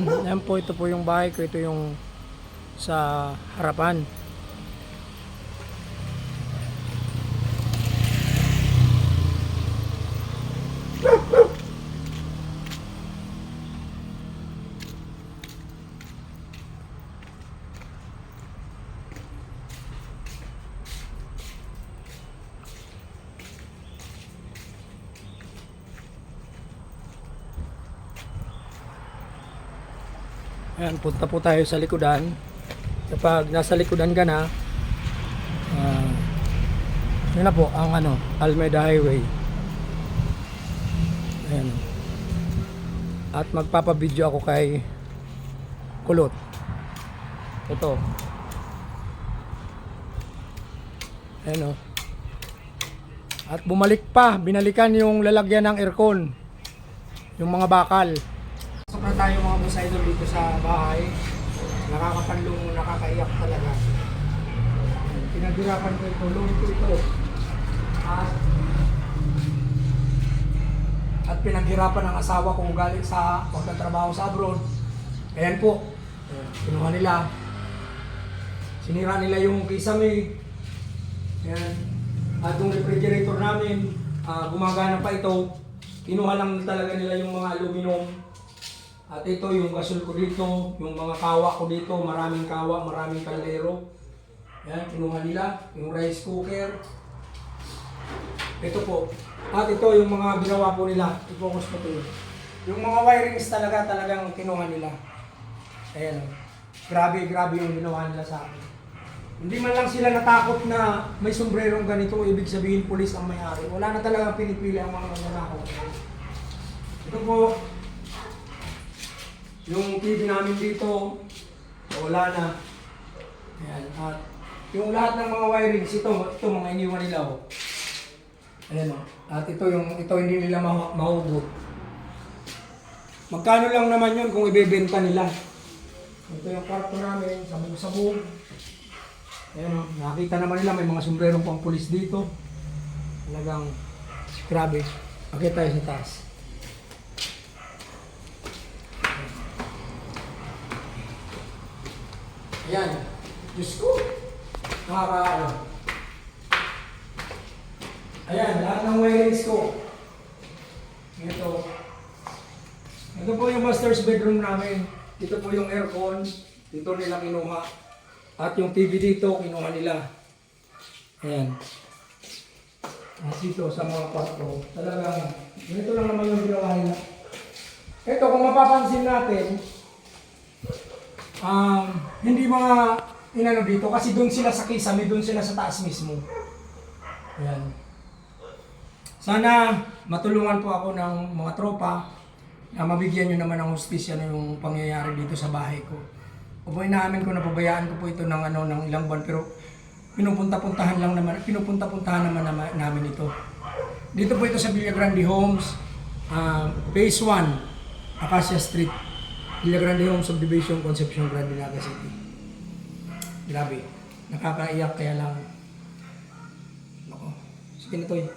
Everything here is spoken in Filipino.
Yan po, ito po yung bahay ko. Ito yung sa harapan. Ayan, punta po tayo sa likodan. Kapag nasa likodan ka na, yun na po ang Almeida Highway. Ayan. At magpapabideo ako kay Kulot. Ito. Ayan o. At bumalik pa, binalikan yung lalagyan ng aircon. Yung mga bakal. Pasok na tayo mga boss idol dito sa bahay. Nakakapanlong, nakakaiyak talaga. Pinaghirapan ko ito, loan ko ito. At pinaghirapan ng asawa ko galing sa pagtatrabaho sa abroad. Ayan po, kinuha nila. Sinira nila yung kisame. Ayan. At yung refrigerator namin, gumagana pa ito. Kinuha lang talaga nila yung mga aluminum. At ito yung gasol ko dito, yung mga kawa ko dito, maraming kawa, maraming kaldero. Yan, kinuha nila, yung rice cooker. Ito po. At ito yung mga ginawa po nila. I-focus po ito. Yung mga wirings talagang kinuha nila. Ayan. Grabe yung ginawa nila sa akin. Hindi man lang sila natakot na may sombrerong ganito, ibig sabihin pulis ang may-ari. Wala na talagang pinipili ang mga nanakaw. Ito po. Yung TV namin dito, wala na. Ayan. At yung lahat ng mga wirings, ito mga iniwan nila. Oh. Ayan o. At ito hindi nila mahugot. Magkano lang naman yun kung ibebenta nila. Ito yung kwarto namin, sabog-sabog. Ayan o. Nakita naman nila may mga sombrerong pang pulis dito. Talagang grabe. Okay tayo sa taas. Ayan. Diyos ko. Nakakaano. Ayan, lahat ng wirings ko. Ito. Ito po yung master's bedroom namin. Ito po yung aircon. Dito nila kinuha. At yung TV dito, kinuha nila. Ayan. At dito sa mga kwarto. Talagang, ganito lang naman yung ginawa nila. Ito, kung mapapansin natin, hindi mga inano dito kasi doon sila sa kisame, doon sila sa taas mismo. Ayan. Sana matulungan po ako ng mga tropa na mabigyan nyo naman ng hustisya na yung pangyayari dito sa bahay ko. Upoy namin ko napabayaan ko po ito ng ilang buwan pero pinupunta-puntahan naman ito. Dito po ito sa Villa Grande Homes, Phase 1, Acacia Street. Villa Grande Homes Subdivision, Concepcion, Grande, Naga City. Grabe. Nakakaiyak kaya lang. Sige na to eh.